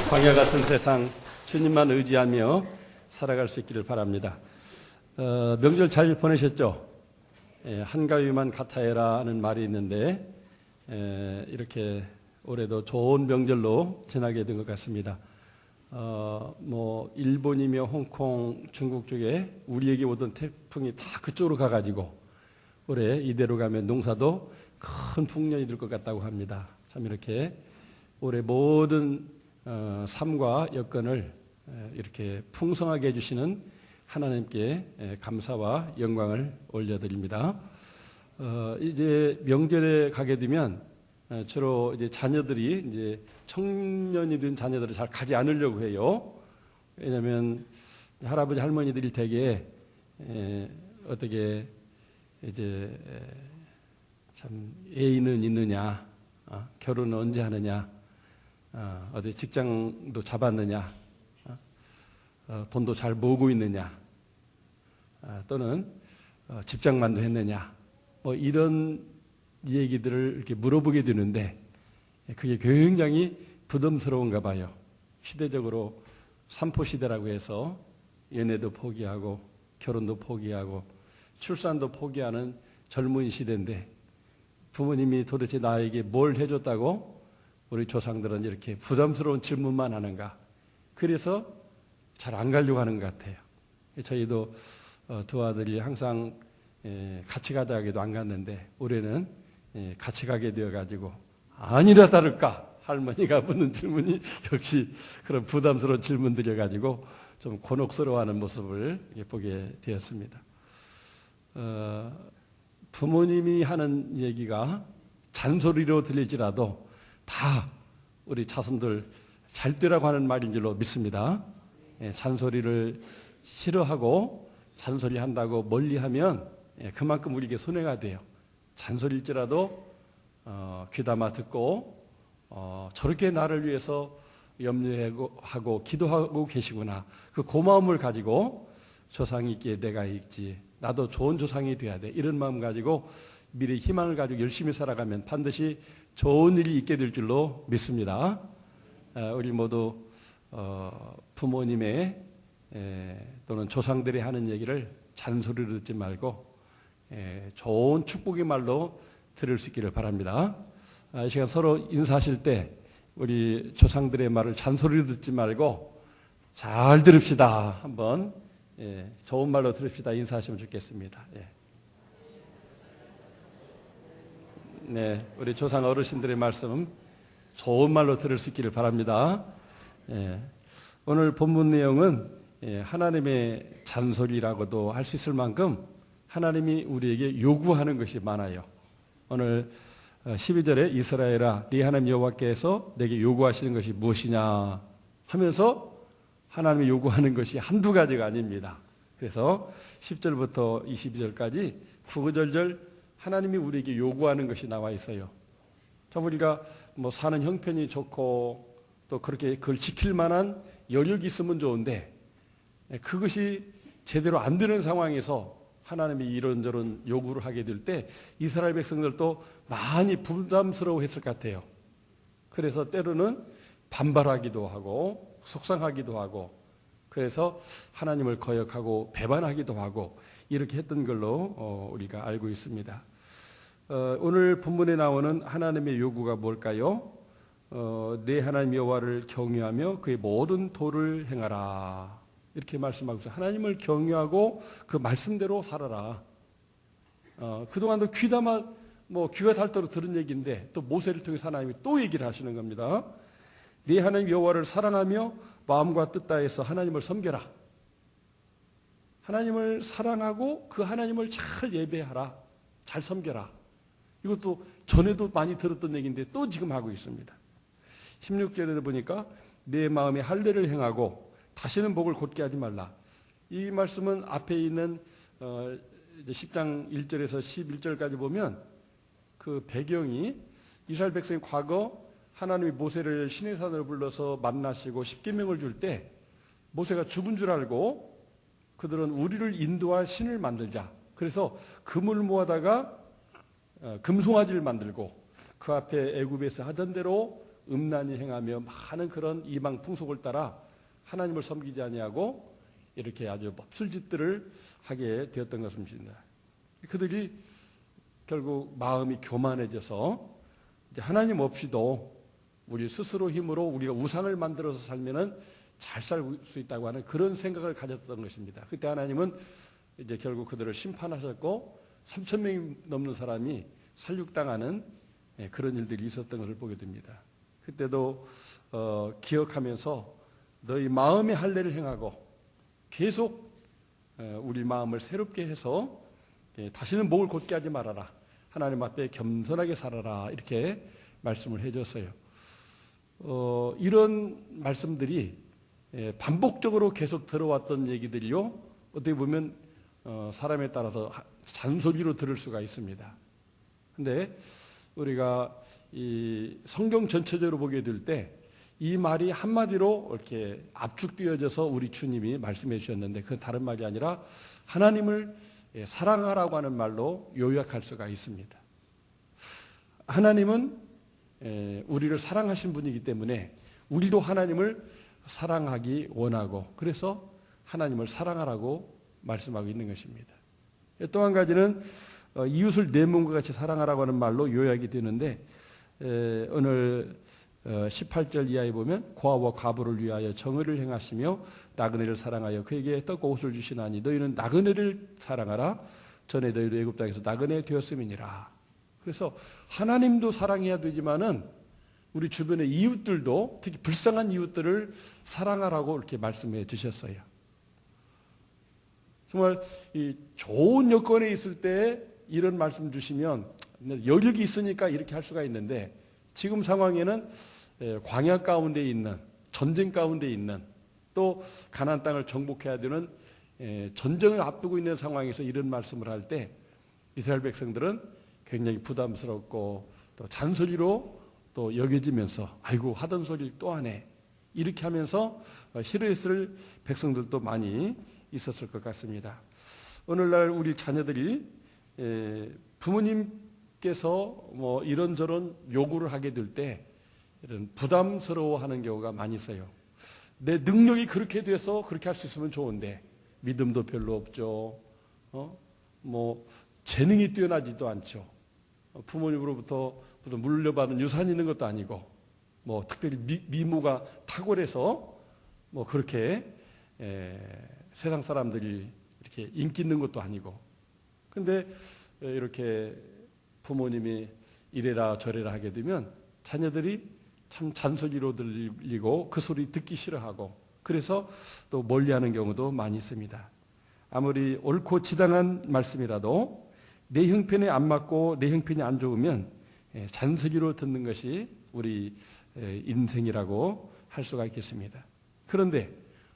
광야 같은 세상 주님만 의지하며 살아갈 수 있기를 바랍니다. 명절 잘 보내셨죠? 한가위만 같아해라 하는 말이 있는데 이렇게 올해도 좋은 명절로 지나게 된 것 같습니다. 일본이며 홍콩, 중국 쪽에 우리에게 오던 태풍이 다 그쪽으로 가가지고 올해 이대로 가면 농사도 큰 풍년이 될 것 같다고 합니다. 참 이렇게 올해 모든 삶과 여건을 이렇게 풍성하게 해주시는 하나님께 감사와 영광을 올려드립니다. 이제 명절에 가게 되면 주로 이제 자녀들이 이제 청년이 된 자녀들을 잘 가지 않으려고 해요. 왜냐하면 할아버지 할머니들이 되게 어떻게 이제 참 애인은 있느냐, 결혼은 언제 하느냐, 어디 직장도 잡았느냐, 돈도 잘 모으고 있느냐, 또는 집장만도 했느냐, 이런 얘기들을 이렇게 물어보게 되는데 그게 굉장히 부담스러운가 봐요. 시대적으로 삼포시대라고 해서 연애도 포기하고 결혼도 포기하고 출산도 포기하는 젊은 시대인데 부모님이 도대체 나에게 뭘 해줬다고 우리 조상들은 이렇게 부담스러운 질문만 하는가. 그래서 잘 안 가려고 하는 것 같아요. 저희도 두 아들이 항상 같이 가자 하기도 안 갔는데 올해는 같이 가게 되어가지고 아니라 다를까 할머니가 묻는 질문이 역시 그런 부담스러운 질문들이어가지고 좀 곤혹스러워하는 모습을 보게 되었습니다. 부모님이 하는 얘기가 잔소리로 들릴지라도 다 우리 자손들 잘 되라고 하는 말인 줄로 믿습니다. 잔소리를 싫어하고 잔소리 한다고 멀리하면 그만큼 우리에게 손해가 돼요. 잔소리일지라도 귀담아 듣고 저렇게 나를 위해서 염려하고 기도하고 계시구나. 그 고마움을 가지고 조상이 있기에 내가 있지. 나도 좋은 조상이 돼야 돼. 이런 마음 가지고 미래 희망을 가지고 열심히 살아가면 반드시 좋은 일이 있게 될 줄로 믿습니다. 우리 모두 부모님의 또는 조상들이 하는 얘기를 잔소리로 듣지 말고 좋은 축복의 말로 들을 수 있기를 바랍니다. 이 시간 서로 인사하실 때 우리 조상들의 말을 잔소리로 듣지 말고 잘 들읍시다. 한번 좋은 말로 들읍시다. 인사하시면 좋겠습니다. 네, 우리 조상 어르신들의 말씀 좋은 말로 들을 수 있기를 바랍니다. 오늘 본문 내용은 하나님의 잔소리라고도 할 수 있을 만큼 하나님이 우리에게 요구하는 것이 많아요. 오늘 12절에 이스라엘아 네 하나님 여호와께서 내게 요구하시는 것이 무엇이냐 하면서 하나님이 요구하는 것이 한두 가지가 아닙니다. 그래서 10절부터 22절까지 구구절절 하나님이 우리에게 요구하는 것이 나와 있어요. 참 우리가 사는 형편이 좋고 또 그렇게 그걸 지킬 만한 여력이 있으면 좋은데 그것이 제대로 안 되는 상황에서 하나님이 이런저런 요구를 하게 될 때 이스라엘 백성들도 많이 부담스러워했을 것 같아요. 그래서 때로는 반발하기도 하고 속상하기도 하고 그래서 하나님을 거역하고 배반하기도 하고 이렇게 했던 걸로 우리가 알고 있습니다. 오늘 본문에 나오는 하나님의 요구가 뭘까요? 내 하나님 여호와를 경외하며 그의 모든 도를 행하라. 이렇게 말씀하고 있어요. 하나님을 경외하고 그 말씀대로 살아라. 그동안도 귀담아 귀가 닳도록 들은 얘기인데 또 모세를 통해서 하나님이 또 얘기를 하시는 겁니다. 네 하나님 여호와를 사랑하며 마음과 뜻 다해서 하나님을 섬겨라. 하나님을 사랑하고 그 하나님을 잘 예배하라. 잘 섬겨라. 이것도 전에도 많이 들었던 얘기인데 또 지금 하고 있습니다. 16절에 보니까 내 마음에 할례를 행하고 다시는 복을 곧게 하지 말라. 이 말씀은 앞에 있는 10장 1절에서 11절까지 보면 그 배경이 이스라엘 백성이 과거 하나님이 모세를 시내산으로 불러서 만나시고 십계명을 줄 때 모세가 죽은 줄 알고 그들은 우리를 인도할 신을 만들자. 그래서 금을 모아다가 금송아지를 만들고 그 앞에 애굽에서 하던 대로 음란히 행하며 많은 그런 이방 풍속을 따라 하나님을 섬기지 아니하고 이렇게 아주 몹쓸 짓들을 하게 되었던 것입니다. 그들이 결국 마음이 교만해져서 이제 하나님 없이도 우리 스스로 힘으로 우리가 우상을 만들어서 살면은 잘 살 수 있다고 하는 그런 생각을 가졌던 것입니다. 그때 하나님은 이제 결국 그들을 심판하셨고 3천 명이 넘는 사람이 살육당하는 그런 일들이 있었던 것을 보게 됩니다. 그때도 기억하면서 너희 마음의 할례를 행하고 계속 우리 마음을 새롭게 해서 다시는 목을 곧게 하지 말아라. 하나님 앞에 겸손하게 살아라. 이렇게 말씀을 해줬어요. 이런 말씀들이 반복적으로 계속 들어왔던 얘기들이요. 어떻게 보면 사람에 따라서 잔소리로 들을 수가 있습니다. 근데 우리가 이 성경 전체적으로 보게 될 때 이 말이 한마디로 이렇게 압축되어져서 우리 주님이 말씀해 주셨는데 그건 다른 말이 아니라 하나님을 사랑하라고 하는 말로 요약할 수가 있습니다. 하나님은 우리를 사랑하신 분이기 때문에 우리도 하나님을 사랑하기 원하고 그래서 하나님을 사랑하라고 말씀하고 있는 것입니다. 또 한 가지는 이웃을 내 몸과 같이 사랑하라고 하는 말로 요약이 되는데 오늘 18절 이하에 보면 고아와 과부를 위하여 정의를 행하시며 나그네를 사랑하여 그에게 떡과 옷을 주시나니 너희는 나그네를 사랑하라 전에 너희도 애굽 땅에서 나그네 되었음이니라. 그래서 하나님도 사랑해야 되지만은 우리 주변의 이웃들도 특히 불쌍한 이웃들을 사랑하라고 이렇게 말씀해 주셨어요. 정말 이 좋은 여건에 있을 때 이런 말씀 주시면 여력이 있으니까 이렇게 할 수가 있는데 지금 상황에는 광야 가운데 있는 전쟁 가운데 있는 또 가나안 땅을 정복해야 되는 전쟁을 앞두고 있는 상황에서 이런 말씀을 할 때 이스라엘 백성들은 굉장히 부담스럽고 또 잔소리로 또 여겨지면서 아이고 하던 소리 또 하네 이렇게 하면서 싫어했을 백성들도 많이 있었을 것 같습니다. 오늘날 우리 자녀들이 부모님께서 뭐 이런저런 요구를 하게 될 때 이런 부담스러워하는 경우가 많이 있어요. 내 능력이 그렇게 돼서 그렇게 할 수 있으면 좋은데 믿음도 별로 없죠. 뭐 재능이 뛰어나지도 않죠. 부모님으로부터 물려받은 유산이 있는 것도 아니고 뭐 특별히 미모가 탁월해서 뭐 그렇게 세상 사람들이 이렇게 인기 있는 것도 아니고 근데 이렇게 부모님이 이래라 저래라 하게 되면 자녀들이 참 잔소리로 들리고 그 소리 듣기 싫어하고 그래서 또 멀리하는 경우도 많이 있습니다. 아무리 옳고 지당한 말씀이라도 내 형편에 안 맞고 내 형편이 안 좋으면 잔소리로 듣는 것이 우리 인생이라고 할 수가 있겠습니다. 그런데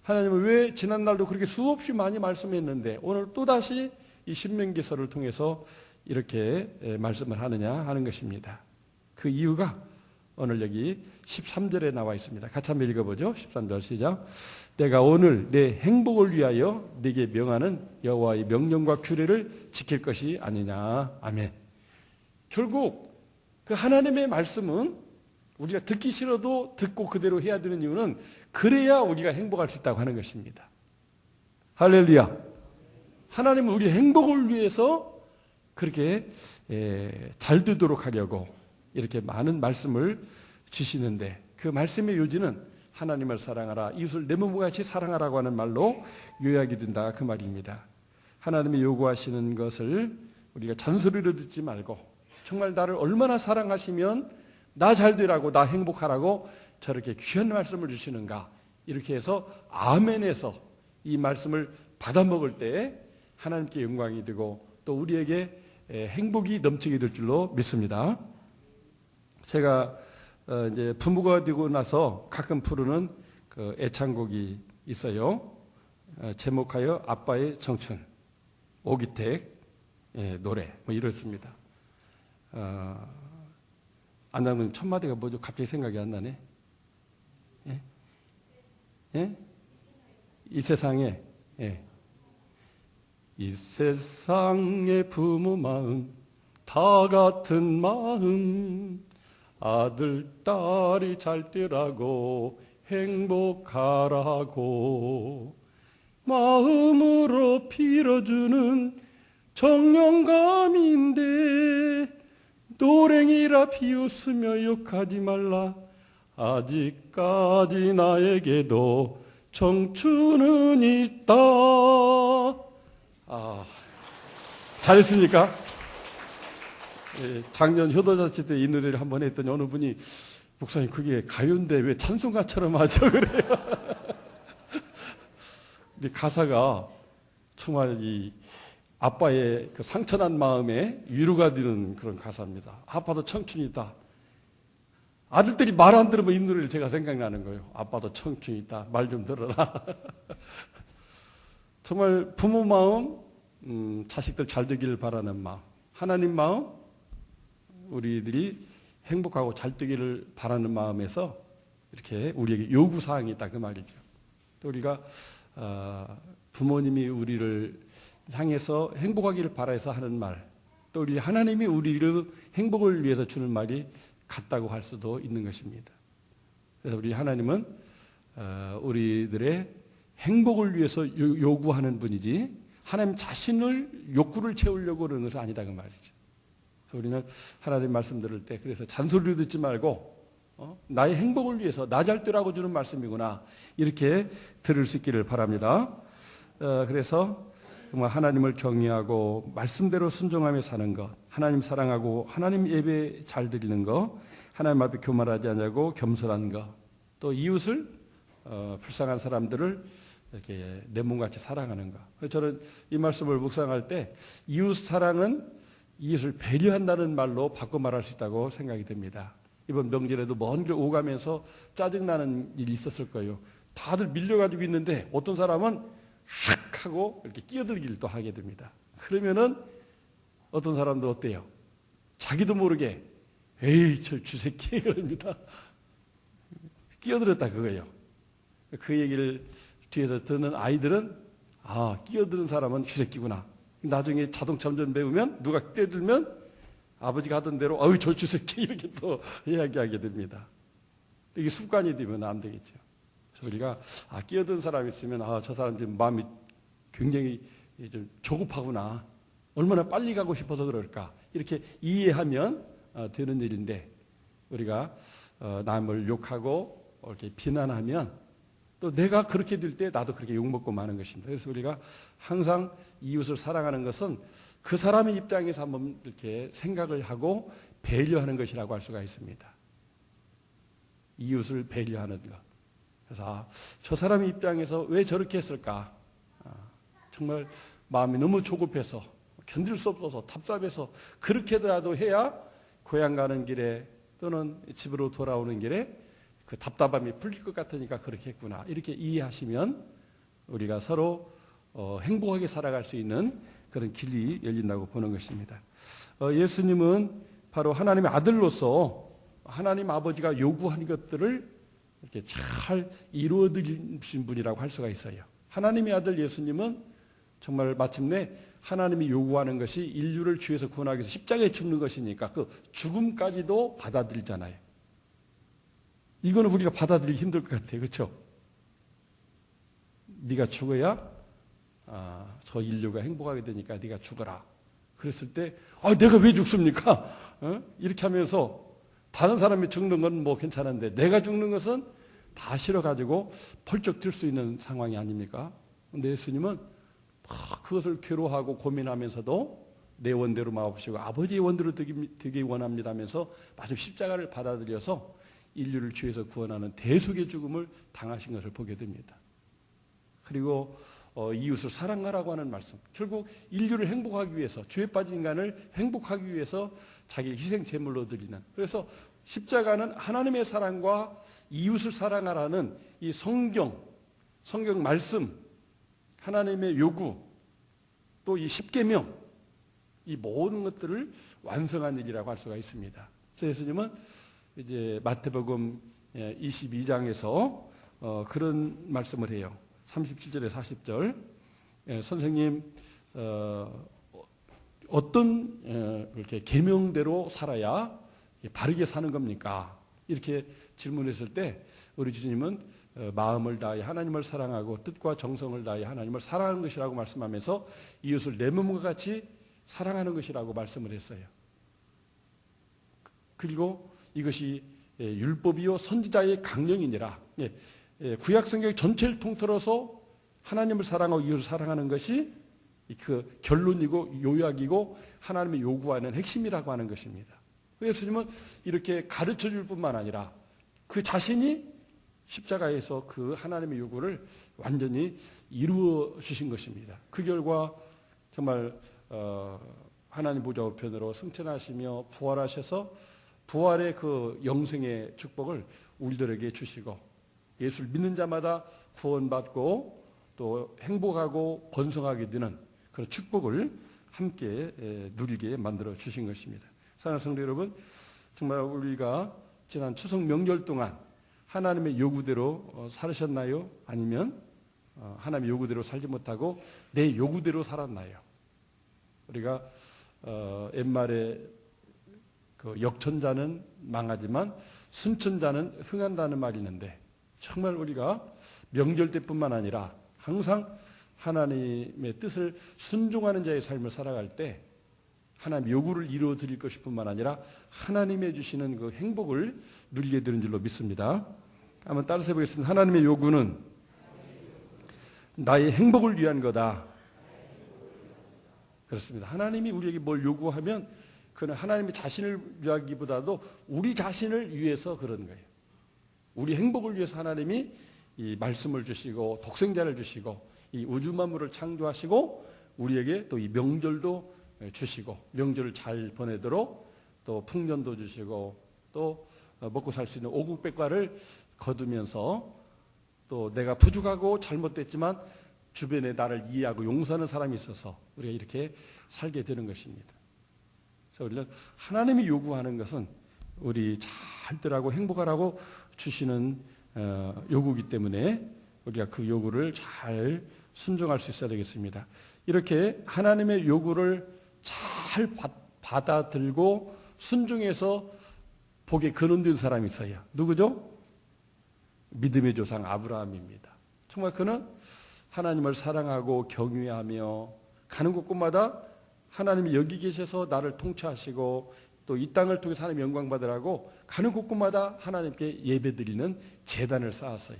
하나님은 왜 지난날도 그렇게 수없이 많이 말씀했는데 오늘 또다시 이 신명기서를 통해서 이렇게 말씀을 하느냐 하는 것입니다. 그 이유가 오늘 여기 13절에 나와 있습니다. 같이 한번 읽어보죠. 13절 시작. 내가 오늘 내 행복을 위하여 네게 명하는 여호와의 명령과 규례를 지킬 것이 아니냐. 아멘. 결국 그 하나님의 말씀은 우리가 듣기 싫어도 듣고 그대로 해야 되는 이유는 그래야 우리가 행복할 수 있다고 하는 것입니다. 할렐루야. 하나님은 우리의 행복을 위해서 그렇게 잘 되도록 하려고 이렇게 많은 말씀을 주시는데 그 말씀의 요지는 하나님을 사랑하라 이웃을 내 몸과 같이 사랑하라고 하는 말로 요약이 된다 그 말입니다. 하나님이 요구하시는 것을 우리가 잔소리로 듣지 말고 정말 나를 얼마나 사랑하시면 나 잘 되라고 나 행복하라고 저렇게 귀한 말씀을 주시는가 이렇게 해서 아멘해서 이 말씀을 받아 먹을 때 하나님께 영광이 되고 또 우리에게 행복이 넘치게 될 줄로 믿습니다. 제가 이제 부모가 되고 나서 가끔 부르는 그 애창곡이 있어요. 제목하여 아빠의 청춘, 오기택 노래 뭐 이렇습니다. 안장님 첫 마디가 뭐죠? 갑자기 생각이 안 나네. 예? 예? 이 세상에 이 세상의 부모 마음 다 같은 마음 아들, 딸이 잘 되라고 행복하라고 마음으로 빌어주는 정령감인데 노랭이라 비웃으며 욕하지 말라. 아직까지 나에게도 청춘은 있다. 잘했습니까? 예, 작년 효도잔치 때 이 노래를 한번 했더니 어느 분이 목사님 그게 가요인데 왜 찬송가처럼 하죠? 그래요. 근데 가사가 정말 이 아빠의 그 상처난 마음에 위로가 되는 그런 가사입니다. 아빠도 청춘이다. 아들들이 말 안 들으면 이 노래를 제가 생각나는 거예요. 아빠도 청춘이다. 말 좀 들어라. 정말 부모 마음, 자식들 잘 되기를 바라는 마음, 하나님 마음, 우리들이 행복하고 잘 되기를 바라는 마음에서 이렇게 우리에게 요구사항이 있다 그 말이죠. 또 우리가 부모님이 우리를 향해서 행복하기를 바라서 하는 말, 또 우리 하나님이 우리를 행복을 위해서 주는 말이 같다고 할 수도 있는 것입니다. 그래서 우리 하나님은 우리들의 행복을 위해서 요구하는 분이지 하나님 자신을 욕구를 채우려고 그러는 것은 아니다 그 말이죠. 그래서 우리는 하나님 말씀 들을 때 그래서 잔소리를 듣지 말고 나의 행복을 위해서 나 잘 되라고 주는 말씀이구나 이렇게 들을 수 있기를 바랍니다. 그래서 정말 하나님을 경외하고 말씀대로 순종하며 사는 것, 하나님 사랑하고 하나님 예배 잘 드리는 것, 하나님 앞에 교만하지 않냐고 겸손한 것, 또 이웃을 불쌍한 사람들을 이렇게 내 몸같이 사랑하는 것. 그래서 저는 이 말씀을 묵상할 때 이웃 사랑은 이웃을 배려한다는 말로 바꿔 말할 수 있다고 생각이 됩니다. 이번 명절에도 먼 길 오가면서 짜증나는 일이 있었을 거예요. 다들 밀려가지고 있는데 어떤 사람은 샥 하고 이렇게 끼어들기를 또 하게 됩니다. 그러면은 어떤 사람도 어때요? 자기도 모르게 에이 저 쥐새끼 그럽니다. 끼어들었다 그거예요. 그 얘기를 뒤에서 듣는 아이들은 끼어드는 사람은 쥐새끼구나. 나중에 자동차 운전 배우면 누가 끼어들면 아버지가 하던 대로 어이 저 쥐새끼 이렇게 또 이야기하게 됩니다. 이게 습관이 되면 안 되겠죠. 우리가 끼어든 사람이 있으면 저 사람 지금 마음이 굉장히 좀 조급하구나. 얼마나 빨리 가고 싶어서 그럴까. 이렇게 이해하면 되는 일인데 우리가 남을 욕하고 이렇게 비난하면 또 내가 그렇게 될 때 나도 그렇게 욕먹고 마는 것입니다. 그래서 우리가 항상 이웃을 사랑하는 것은 그 사람의 입장에서 한번 이렇게 생각을 하고 배려하는 것이라고 할 수가 있습니다. 이웃을 배려하는 것. 그래서 저 사람의 입장에서 왜 저렇게 했을까? 정말 마음이 너무 조급해서 견딜 수 없어서 답답해서 그렇게라도 해야 고향 가는 길에 또는 집으로 돌아오는 길에 그 답답함이 풀릴 것 같으니까 그렇게 했구나. 이렇게 이해하시면 우리가 서로 행복하게 살아갈 수 있는 그런 길이 열린다고 보는 것입니다. 예수님은 바로 하나님의 아들로서 하나님 아버지가 요구하는 것들을 이렇게 잘 이루어드리신 분이라고 할 수가 있어요. 하나님의 아들 예수님은 정말 마침내 하나님이 요구하는 것이 인류를 죄에서 구원하기 위해서 십자가에 죽는 것이니까 그 죽음까지도 받아들이잖아요. 이거는 우리가 받아들이기 힘들 것 같아요. 그렇죠? 네가 죽어야 저 인류가 행복하게 되니까 네가 죽어라. 그랬을 때 내가 왜 죽습니까? 이렇게 하면서 다른 사람이 죽는 건 뭐 괜찮은데 내가 죽는 것은 다 싫어가지고 펄쩍 들 수 있는 상황이 아닙니까? 근데 예수님은 그것을 괴로워하고 고민하면서도 내 원대로 마옵시고 아버지의 원대로 되기 원합니다 하면서 마침 십자가를 받아들여서 인류를 죄에서 구원하는 대속의 죽음을 당하신 것을 보게 됩니다. 그리고 이웃을 사랑하라고 하는 말씀. 결국 인류를 행복하기 위해서 죄에 빠진 인간을 행복하기 위해서 자기를 희생 제물로 드리는. 그래서 십자가는 하나님의 사랑과 이웃을 사랑하라는 이 성경 말씀, 하나님의 요구, 또 이 십계명, 이 모든 것들을 완성한 일이라고 할 수가 있습니다. 그래서 예수님은 이제 마태복음 22장에서 그런 말씀을 해요. 37절에 40절. 선생님, 어떤 이렇게 계명대로 살아야 바르게 사는 겁니까? 이렇게 질문했을 때 우리 주님은 마음을 다해 하나님을 사랑하고 뜻과 정성을 다해 하나님을 사랑하는 것이라고 말씀하면서 이웃을 내 몸과 같이 사랑하는 것이라고 말씀을 했어요. 그리고 이것이 율법이요 선지자의 강령이니라. 구약 성경 전체를 통틀어서 하나님을 사랑하고 이웃을 사랑하는 것이 그 결론이고 요약이고 하나님의 요구하는 핵심이라고 하는 것입니다. 예수님은 이렇게 가르쳐 줄 뿐만 아니라 그 자신이 십자가에서 그 하나님의 요구를 완전히 이루어 주신 것입니다. 그 결과 정말 하나님 보좌 우편으로 승천하시며 부활하셔서 부활의 그 영생의 축복을 우리들에게 주시고 예수를 믿는 자마다 구원받고 또 행복하고 번성하게 되는 그런 축복을 함께 누리게 만들어 주신 것입니다. 사랑하는 성도 여러분, 정말 우리가 지난 추석 명절 동안 하나님의 요구대로 살으셨나요? 아니면 하나님의 요구대로 살지 못하고 내 요구대로 살았나요? 우리가 옛말에 그 역천자는 망하지만 순천자는 흥한다는 말이 있는데 정말 우리가 명절 때뿐만 아니라 항상 하나님의 뜻을 순종하는 자의 삶을 살아갈 때 하나님 요구를 이루어 드릴 것일 뿐만 아니라 하나님의 주시는 그 행복을 누리게 되는 줄로 믿습니다. 한번 따라서 해보겠습니다. 하나님의 요구는 나의 행복을 위한 거다. 그렇습니다. 하나님이 우리에게 뭘 요구하면 그는 하나님의 자신을 위하기보다도 우리 자신을 위해서 그런 거예요. 우리 행복을 위해서 하나님이 이 말씀을 주시고 독생자를 주시고 이 우주 만물을 창조하시고 우리에게 또 이 명절도 주시고 명절을 잘 보내도록 또 풍년도 주시고 또 먹고 살 수 있는 오국백과를 거두면서 또 내가 부족하고 잘못됐지만 주변에 나를 이해하고 용서하는 사람이 있어서 우리가 이렇게 살게 되는 것입니다. 그래서 우리는 하나님이 요구하는 것은 우리 잘들하고 행복하라고 주시는 요구이기 때문에 우리가 그 요구를 잘 순종할 수 있어야 되겠습니다. 이렇게 하나님의 요구를 잘 받아들고 순종해서 복에 근원된 사람이 있어요. 누구죠? 믿음의 조상 아브라함입니다. 정말 그는 하나님을 사랑하고 경외하며 가는 곳곳마다 하나님이 여기 계셔서 나를 통치하시고 또 이 땅을 통해서 하나님 영광 받으라고 가는 곳곳마다 하나님께 예배드리는 제단을 쌓았어요.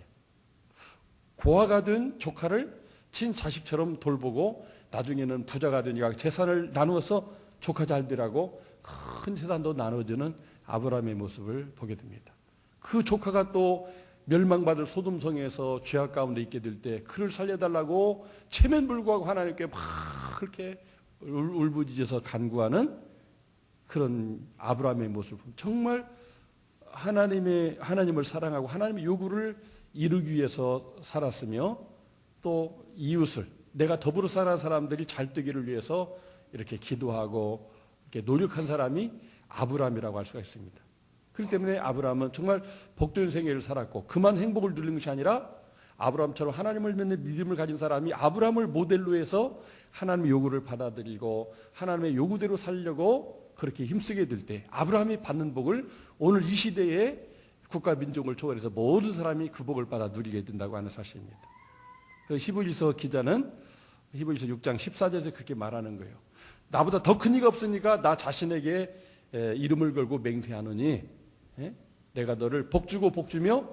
고아가 된 조카를 친자식처럼 돌보고 나중에는 부자가 되니까 재산을 나누어서 조카 잘 되라고 큰 재산도 나눠주는 아브라함의 모습을 보게 됩니다. 그 조카가 또 멸망받을 소돔성에서 죄악 가운데 있게 될 때 그를 살려달라고 체면불구하고 하나님께 막 그렇게 울부짖어서 간구하는 그런 아브라함의 모습. 정말 하나님을 사랑하고 하나님의 요구를 이루기 위해서 살았으며 또 이웃을 내가 더불어 사는 사람들이 잘 되기를 위해서 이렇게 기도하고 이렇게 노력한 사람이 아브라함이라고 할 수가 있습니다. 그렇기 때문에 아브라함은 정말 복된 생애를 살았고 그만 행복을 누리는 것이 아니라 아브라함처럼 하나님을 믿는 믿음을 가진 사람이 아브라함을 모델로 해서 하나님의 요구를 받아들이고 하나님의 요구대로 살려고 그렇게 힘쓰게 될 때 아브라함이 받는 복을 오늘 이 시대에 국가 민족을 초월해서 모든 사람이 그 복을 받아 누리게 된다고 하는 사실입니다. 히브리서 기자는 히브리서 6장 14절에서 그렇게 말하는 거예요. 나보다 더 큰 이가 없으니까 나 자신에게 이름을 걸고 맹세하노니 내가 너를 복주고 복주며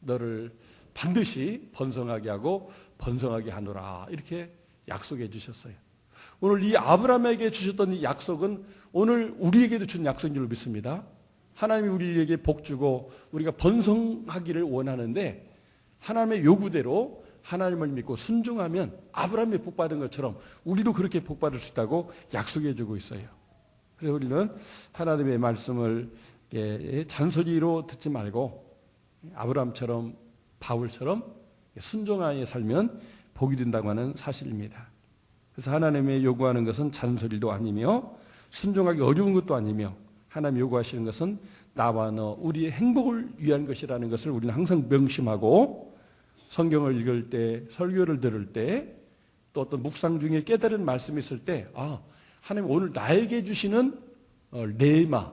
너를 반드시 번성하게 하고 번성하게 하노라 이렇게 약속해 주셨어요. 오늘 이 아브라함에게 주셨던 이 약속은 오늘 우리에게도 준 약속인 줄 믿습니다. 하나님이 우리에게 복주고 우리가 번성하기를 원하는데 하나님의 요구대로 하나님을 믿고 순종하면 아브라함이 복받은 것처럼 우리도 그렇게 복받을 수 있다고 약속해 주고 있어요. 그래서 우리는 하나님의 말씀을 잔소리로 듣지 말고 아브라함처럼 바울처럼 순종하에 살면 복이 된다고 하는 사실입니다. 그래서 하나님의 요구하는 것은 잔소리도 아니며 순종하기 어려운 것도 아니며 하나님 요구하시는 것은 나와 너 우리의 행복을 위한 것이라는 것을 우리는 항상 명심하고 성경을 읽을 때 설교를 들을 때 또 어떤 묵상 중에 깨달은 말씀이 있을 때 하나님 오늘 나에게 주시는 레마,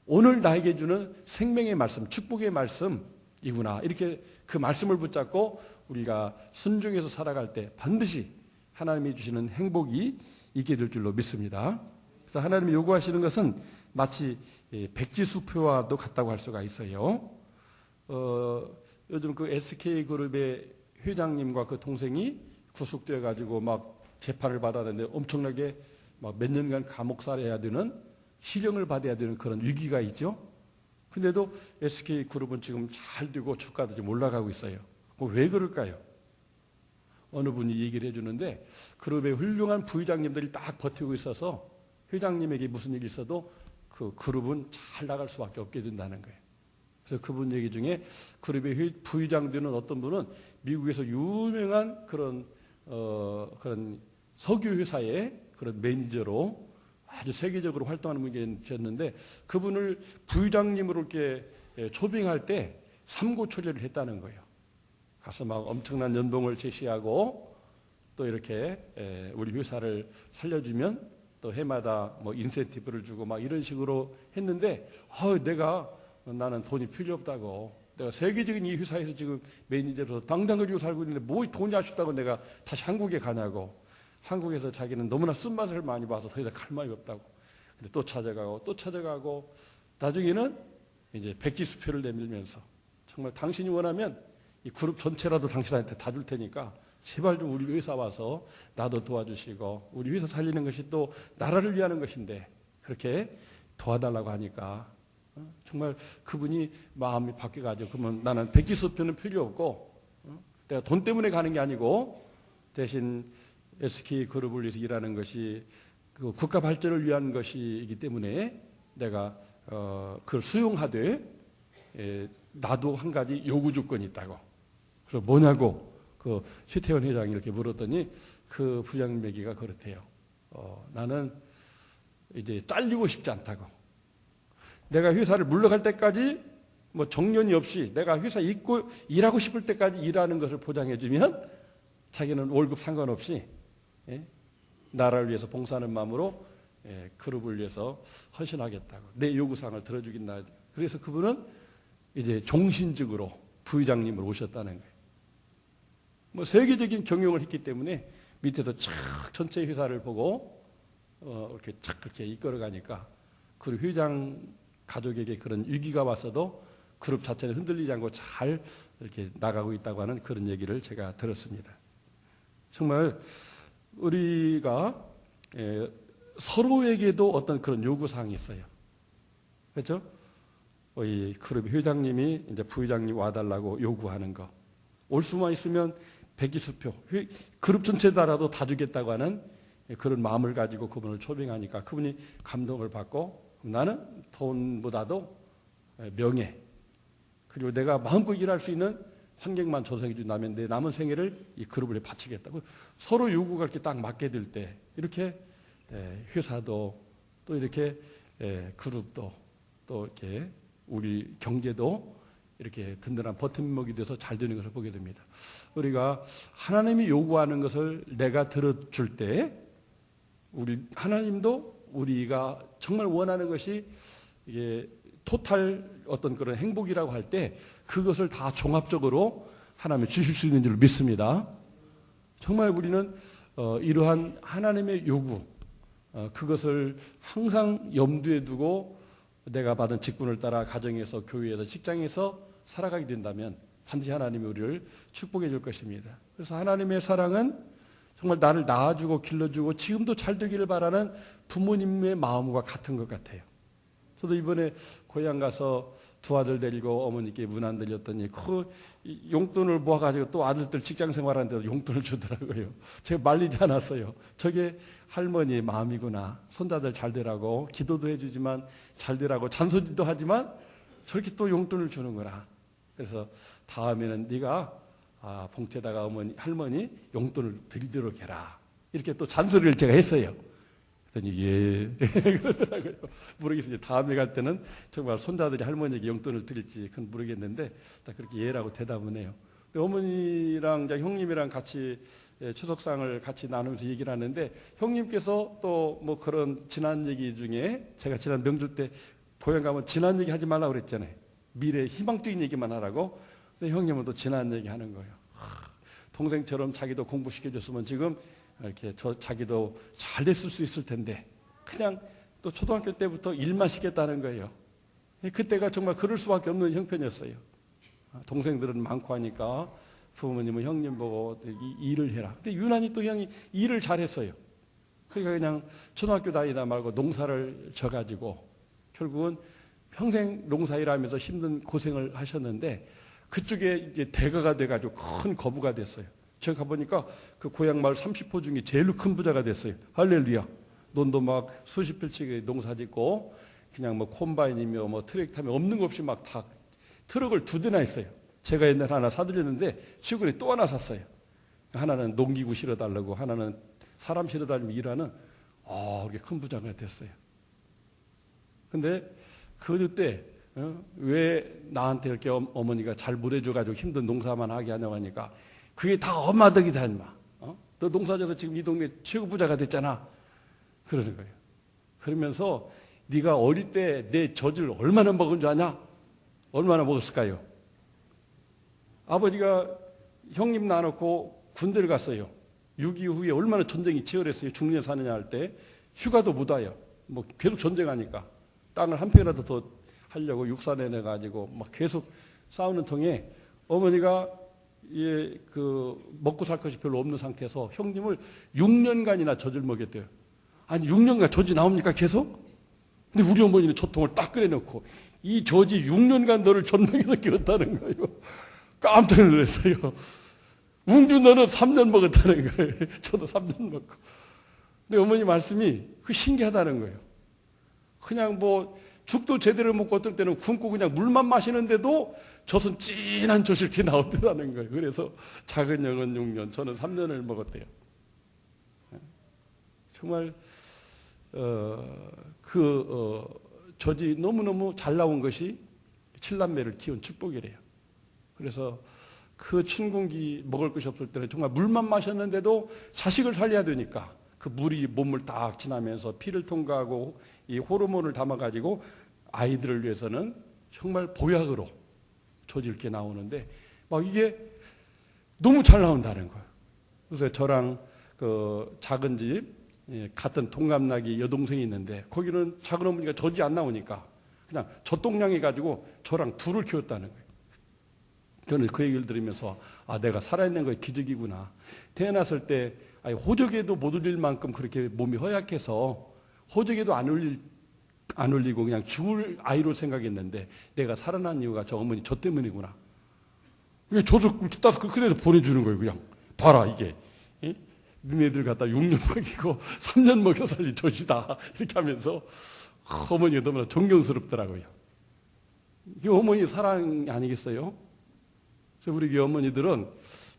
오늘 나에게 주는 생명의 말씀, 축복의 말씀이구나. 이렇게 그 말씀을 붙잡고 우리가 순종해서 살아갈 때 반드시 하나님이 주시는 행복이 있게 될 줄로 믿습니다. 그래서 하나님이 요구하시는 것은 마치 백지수표와도 같다고 할 수가 있어요. 요즘 그 SK그룹의 회장님과 그 동생이 구속되어 가지고 막 재판을 받았는데 엄청나게 막 몇 년간 감옥살해야 되는, 실형을 받아야 되는 그런 위기가 있죠. 근데도 SK그룹은 지금 잘 되고 주가도 좀 올라가고 있어요. 왜 그럴까요? 어느 분이 얘기를 해주는데 그룹의 훌륭한 부회장님들이 딱 버티고 있어서 회장님에게 무슨 일이 있어도 그 그룹은 잘 나갈 수밖에 없게 된다는 거예요. 그래서 그분 얘기 중에 그룹의 부회장 되는 어떤 분은 미국에서 유명한 그런 석유 회사의 그런 매니저로 아주 세계적으로 활동하는 분이셨는데 그분을 부회장님으로 이렇게 초빙할 때 삼고초려를 했다는 거예요. 가서 막 엄청난 연봉을 제시하고 또 이렇게 우리 회사를 살려주면 또 해마다 뭐 인센티브를 주고 막 이런 식으로 했는데 나는 돈이 필요 없다고, 내가 세계적인 이 회사에서 지금 매니저로서 당당하게 살고 있는데 뭐 돈이 아쉽다고 내가 다시 한국에 가냐고. 한국에서 자기는 너무나 쓴맛을 많이 봐서 더 이상 갈 마음이 없다고. 근데 또 찾아가고 나중에는 이제 백지수표를 내밀면서 정말 당신이 원하면 이 그룹 전체라도 당신한테 다 줄 테니까 제발 좀 우리 회사 와서 나도 도와주시고, 우리 회사 살리는 것이 또 나라를 위하는 것인데 그렇게 도와달라고 하니까 정말 그분이 마음이 바뀌어가지고, 그러면 나는 백지수표는 필요 없고 내가 돈 때문에 가는 게 아니고 대신 SK그룹을 위해서 일하는 것이 그 국가 발전을 위한 것이기 때문에 내가 그걸 수용하되 나도 한 가지 요구 조건이 있다고. 그래서 뭐냐고 그 최태원 회장이 이렇게 물었더니 그 부장님 얘기가 그렇대요. 나는 이제 잘리고 싶지 않다고. 내가 회사를 물러갈 때까지 뭐 정년이 없이 내가 회사 있고 일하고 싶을 때까지 일하는 것을 보장해주면 자기는 월급 상관없이 나라를 위해서 봉사하는 마음으로 그룹을 위해서 헌신하겠다고, 내 요구사항을 들어주겠다. 그래서 그분은 이제 종신직으로 부회장님으로 오셨다는 거예요. 뭐 세계적인 경영을 했기 때문에 밑에서 착 전체 회사를 보고 이렇게 착 그렇게 이끌어가니까 그룹 회장 가족에게 그런 위기가 왔어도 그룹 자체는 흔들리지 않고 잘 이렇게 나가고 있다고 하는 그런 얘기를 제가 들었습니다. 정말 우리가 서로에게도 어떤 그런 요구사항이 있어요. 그렇죠? 이 그룹 회장님이 이제 부회장님 와달라고 요구하는 거. 올 수만 있으면 백지수표, 그룹 전체다라도 다 주겠다고 하는 그런 마음을 가지고 그분을 초빙하니까 그분이 감동을 받고, 나는 돈보다도 명예, 그리고 내가 마음껏 일할 수 있는 환경만 조성해 준다면 내 남은 생애를 이 그룹을 바치겠다고. 서로 요구가 이렇게 딱 맞게 될 때 이렇게 회사도 또 이렇게 그룹도 또 이렇게 우리 경제도 이렇게 든든한 버팀목이 돼서 잘 되는 것을 보게 됩니다. 우리가 하나님이 요구하는 것을 내가 들어줄 때 우리 하나님도 우리가 정말 원하는 것이 이게 토탈 어떤 그런 행복이라고 할 때 그것을 다 종합적으로 하나님이 주실 수 있는 줄 믿습니다. 정말 우리는 이러한 하나님의 요구, 그것을 항상 염두에 두고 내가 받은 직분을 따라 가정에서, 교회에서, 직장에서 살아가게 된다면 반드시 하나님이 우리를 축복해 줄 것입니다. 그래서 하나님의 사랑은 정말 나를 낳아주고 길러주고 지금도 잘 되기를 바라는 부모님의 마음과 같은 것 같아요. 저도 이번에 고향 가서 두 아들 데리고 어머니께 문 안 들렸더니 그 용돈을 모아가지고 또 아들들 직장 생활하는데도 용돈을 주더라고요. 제가 말리지 않았어요. 저게 할머니의 마음이구나. 손자들 잘 되라고 기도도 해주지만 잘 되라고 잔소리도 하지만 저렇게 또 용돈을 주는구나. 그래서 다음에는 네가 봉투에다가 할머니 용돈을 드리도록 해라. 이렇게 또 잔소리를 제가 했어요. 그랬더니 예 그러더라고요. 모르겠어요. 다음에 갈 때는 정말 손자들이 할머니에게 용돈을 드릴지 그건 모르겠는데 딱 그렇게 예라고 대답은 해요. 어머니랑 형님이랑 같이 추석상을 같이 나누면서 얘기를 하는데 형님께서 또 뭐 그런 지난 얘기 중에 제가 지난 명절 때 고향 가면 지난 얘기 하지 말라고 그랬잖아요. 미래 희망적인 얘기만 하라고. 근데 형님은 또 지난 얘기 하는 거예요. 동생처럼 자기도 공부시켜줬으면 지금 이렇게 자기도 잘 됐을 수 있을 텐데 그냥 또 초등학교 때부터 일만 시켰다는 거예요. 그때가 정말 그럴 수밖에 없는 형편이었어요. 동생들은 많고 하니까 부모님은 형님 보고 일을 해라. 근데 유난히 또 형이 일을 잘했어요. 그러니까 그냥 초등학교 다니다 말고 농사를 져가지고 결국은 평생 농사일하면서 힘든 고생을 하셨는데 그쪽에 이제 대가가 돼가지고 큰 거부가 됐어요. 제가 가보니까 그 고향 마을 30호 중에 제일 큰 부자가 됐어요. 할렐루야. 논도 막 수십 필씩 농사 짓고 그냥 뭐 콤바인이며 뭐 트랙터며 없는 것 없이 막 다 트럭을 2대나 했어요. 제가 옛날에 하나 사들였는데 최근에 또 하나 샀어요. 하나는 농기구 실어달라고 하나는 사람 실어달라고 일하는 그렇게 큰 부자가 됐어요. 근데 그때 왜 나한테 이렇게 어머니가 잘 못해줘가지고 힘든 농사만 하게 하냐고 하니까 그게 다 엄마 덕이다 임마. 너 농사져서 지금 이 동네 최고 부자가 됐잖아. 그러는 거예요. 그러면서 네가 어릴 때 내 젖을 얼마나 먹은 줄 아냐? 얼마나 먹었을까요? 아버지가 형님 낳아놓고 군대를 갔어요. 6.25 후에 얼마나 전쟁이 치열했어요. 중년 사느냐 할 때 휴가도 못 와요. 뭐 계속 전쟁하니까 땅을 한 평이라도 더 하려고 육사내 내가지고 막 계속 싸우는 통에 어머니가 먹고 살 것이 별로 없는 상태에서 형님을 6년간이나 젖을 먹였대요. 아니 6년간 젖이 나옵니까 계속? 근데 우리 어머니는 젖통을 딱 끓여놓고 이 젖이 6년간 너를 젖 먹여서 키웠다는 거예요. 깜짝 놀랐어요. 웅주 너는 3년 먹었다는 거예요. 저도 3년 먹고. 근데 어머니 말씀이 그 신기하다는 거예요. 그냥 뭐 죽도 제대로 먹고 어떨 때는 굶고 그냥 물만 마시는데도 젖은 진한 젖이 이렇게 나오더라는 거예요. 그래서 작은 영은 6년, 저는 3년을 먹었대요. 정말 젖이 너무너무 잘 나온 것이 7남매를 키운 축복이래요. 그래서 그 춘궁기 먹을 것이 없을 때는 정말 물만 마셨는데도 자식을 살려야 되니까 그 물이 몸을 딱 지나면서 피를 통과하고 이 호르몬을 담아가지고 아이들을 위해서는 정말 보약으로 젖이 이렇게 나오는데 막 이게 너무 잘 나온다는 거예요. 그래서 저랑 그 작은 집 같은 동갑나기 여동생이 있는데 거기는 작은 어머니가 젖이 안 나오니까 그냥 젖동량해 가지고 저랑 둘을 키웠다는 거예요. 저는 그 얘기를 들으면서 내가 살아있는 거에 기적이구나. 태어났을 때 호적에도 못 울릴 만큼 그렇게 몸이 허약해서 호적에도 안 울리고 그냥 죽을 아이로 생각했는데 내가 살아난 이유가 저 어머니 저 때문이구나. 저도 이렇게 따서 그래서 보내주는 거예요. 그냥 봐라 이게 너네들 갖다 6년 먹이고 3년 먹여 살린 젖이다 이렇게 하면서 어머니가 너무나 존경스럽더라고요. 이게 어머니 사랑 아니겠어요? 그래서 우리 어머니들은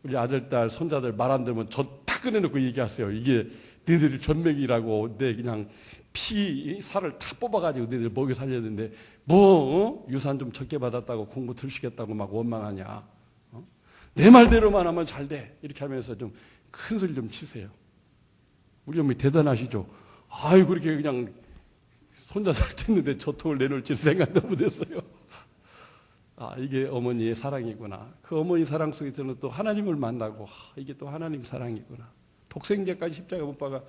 우리 아들, 딸, 손자들 말 안 들으면 젖 다 꺼내놓고 얘기하세요. 이게 너희들이 전맥이라고 내 그냥 살을 다 뽑아가지고 너희들 먹여 살려야 되는데 유산 좀 적게 받았다고 공부 덜 시켰다고 막 원망하냐. 내 말대로만 하면 잘 돼. 이렇게 하면서 좀 큰 소리 좀 치세요. 우리 어머니 대단하시죠? 그렇게 그냥 손자 살 뗐는데 저통을 내놓을 줄 생각도 못했어요. 이게 어머니의 사랑이구나. 그 어머니 사랑 속에서는 또 하나님을 만나고 이게 또 하나님 사랑이구나. 독생자까지 십자가 못 박아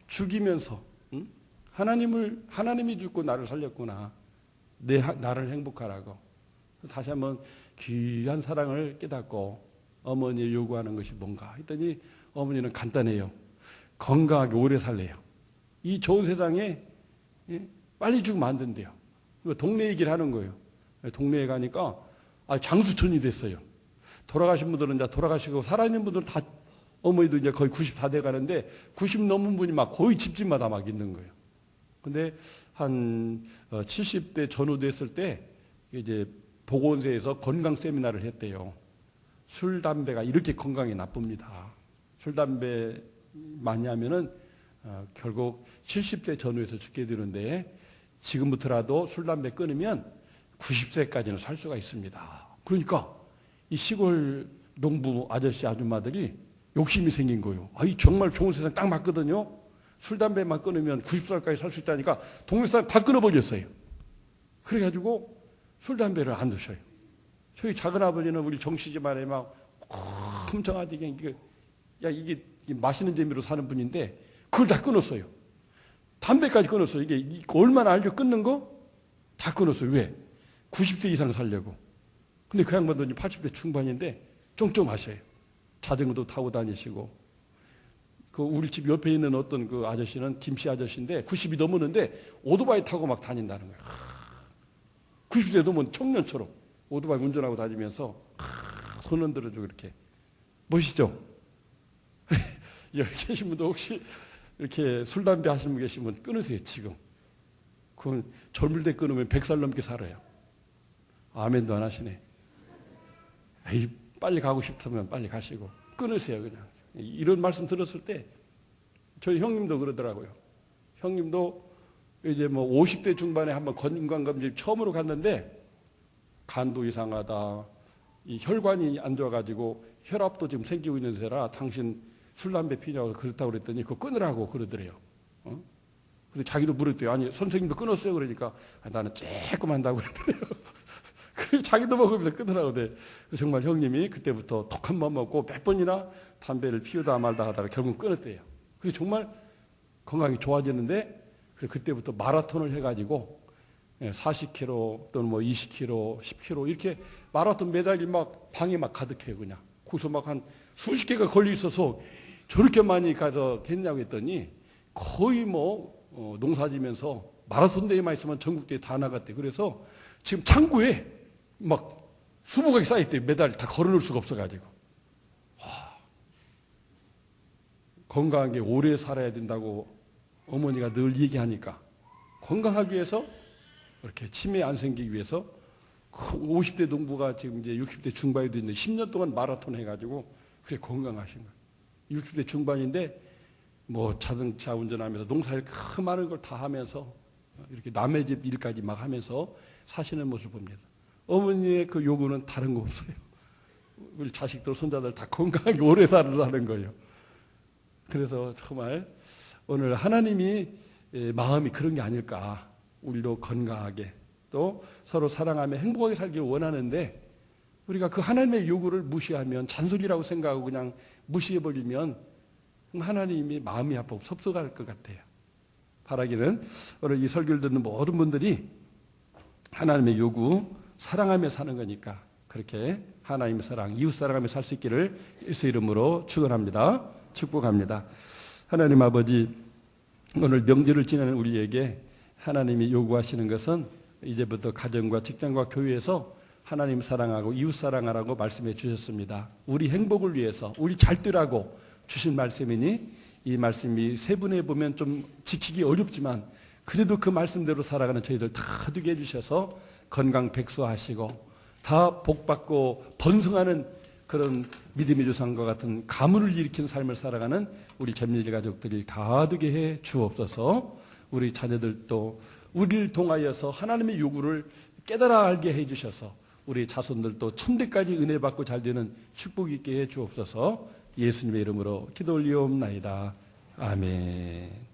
죽이면서 하나님이 죽고 나를 살렸구나. 나를 행복하라고. 다시 한번 귀한 사랑을 깨닫고 어머니 요구하는 것이 뭔가 했더니 어머니는 간단해요. 건강하게 오래 살래요. 이 좋은 세상에 빨리 죽으면 안 된대요. 동네 얘기를 하는 거예요. 동네에 가니까 장수천이 됐어요. 돌아가신 분들은 이제 돌아가시고 살아있는 분들은 다 어머니도 이제 거의 90 다 돼가는데 90 넘은 분이 막 거의 집집마다 막 있는 거예요. 근데 한 70대 전후 됐을 때 이제 보건소에서 건강 세미나를 했대요. 술, 담배가 이렇게 건강에 나쁩니다. 술, 담배 많이 하면은 결국 70대 전후에서 죽게 되는데 지금부터라도 술, 담배 끊으면 90세까지는 살 수가 있습니다. 그러니까 이 시골 농부 아저씨 아줌마들이 욕심이 생긴 거예요. 아이 정말 좋은 세상 딱 맞거든요. 술 담배만 끊으면 90살까지 살 수 있다니까 동네 사람 다 끊어버렸어요. 그래가지고 술 담배를 안 드셔요. 저희 작은 아버지는 우리 정씨 집안에 막 엄청 아주 이게 마시는 재미로 사는 분인데 그걸 다 끊었어요. 담배까지 끊었어요. 이게 얼마나 알죠? 끊는 거? 다 끊었어요. 왜? 90세 이상 살려고. 근데 그 양반도 80대 중반인데 쫑쫑 하셔요. 자전거도 타고 다니시고. 그 우리 집 옆에 있는 어떤 그 아저씨는 김씨 아저씨인데 90이 넘었는데 오토바이 타고 막 다닌다는 거예요. 90세 넘은 청년처럼 오토바이 운전하고 다니면서 손 흔들어주고 이렇게. 멋있죠? 여기 계신 분도 혹시 이렇게 술, 담배 하시는 분 계시면 끊으세요, 지금. 그건 젊을 때 끊으면 100살 넘게 살아요. 아멘도 안 하시네. 에이, 빨리 가고 싶으면 빨리 가시고. 끊으세요, 그냥. 이런 말씀 들었을 때, 저희 형님도 그러더라고요. 형님도 이제 뭐 50대 중반에 한번 건강검진 처음으로 갔는데, 간도 이상하다. 이 혈관이 안 좋아가지고 혈압도 지금 생기고 있는 데라 당신 술, 담배 피냐고 그렇다고 그랬더니 그거 끊으라고 그러더래요. 근데 자기도 물었대요. 아니, 선생님도 끊었어요. 그러니까 나는 조금 한다고 그러더래요. 그래 자기도 먹으면서 끊으라고 그래. 정말 형님이 그때부터 톡 한 번 먹고 몇 번이나 담배를 피우다 말다 하다가 결국 끊었대요. 그래서 정말 건강이 좋아지는데 그래서 그때부터 마라톤을 해가지고 40km 또는 뭐 20km, 10km 이렇게 마라톤 메달이 막 방에 막 가득해요. 그냥 거기서 막 한 수십 개가 걸려 있어서 저렇게 많이 가서 했냐고 했더니 거의 뭐 농사지면서 마라톤 대회만 있으면 전국대회 다 나갔대. 그래서 지금 창고에 막 수북하게 쌓여있대. 메달 다 걸어놓을 수가 없어가지고. 건강하게 오래 살아야 된다고 어머니가 늘 얘기하니까 건강하기 위해서 이렇게 치매 안 생기기 위해서 50대 농부가 지금 이제 60대 중반에도 있는데 10년 동안 마라톤 해가지고 그게 건강하신 거예요. 60대 중반인데 뭐 자동차 운전하면서 농사일 그 많은 걸 다 하면서 이렇게 남의 집 일까지 막 하면서 사시는 모습을 봅니다. 어머니의 그 요구는 다른 거 없어요. 우리 자식들, 손자들 다 건강하게 오래 살으라는 거예요. 그래서 정말 오늘 하나님이 마음이 그런 게 아닐까. 우리도 건강하게 또 서로 사랑하며 행복하게 살길 원하는데 우리가 그 하나님의 요구를 무시하면 잔소리라고 생각하고 그냥 무시해버리면 하나님이 마음이 아프고 섭섭할 것 같아요. 바라기는 오늘 이 설교를 듣는 모든 분들이 하나님의 요구 사랑하며 사는 거니까 그렇게 하나님의 사랑, 이웃 사랑하며 살 수 있기를 예수 이름으로 축원합니다. 축복합니다. 하나님 아버지 오늘 명절을 지내는 우리에게 하나님이 요구하시는 것은 이제부터 가정과 직장과 교회에서 하나님 사랑하고 이웃 사랑하라고 말씀해 주셨습니다. 우리 행복을 위해서 우리 잘 되라고 주신 말씀이니 이 말씀이 세분해 보면 좀 지키기 어렵지만 그래도 그 말씀대로 살아가는 저희들 다 되게 해주셔서 건강 백수하시고 다 복받고 번성하는 그런 믿음의 조상과 같은 가문을 일으키는 삶을 살아가는 우리 전민일 가족들이 다 되게 해 주옵소서. 우리 자녀들도 우리를 통하여서 하나님의 요구를 깨달아 알게 해 주셔서 우리 자손들도 천대까지 은혜 받고 잘 되는 축복 있게 해 주옵소서. 예수님의 이름으로 기도 올리옵나이다. 아멘.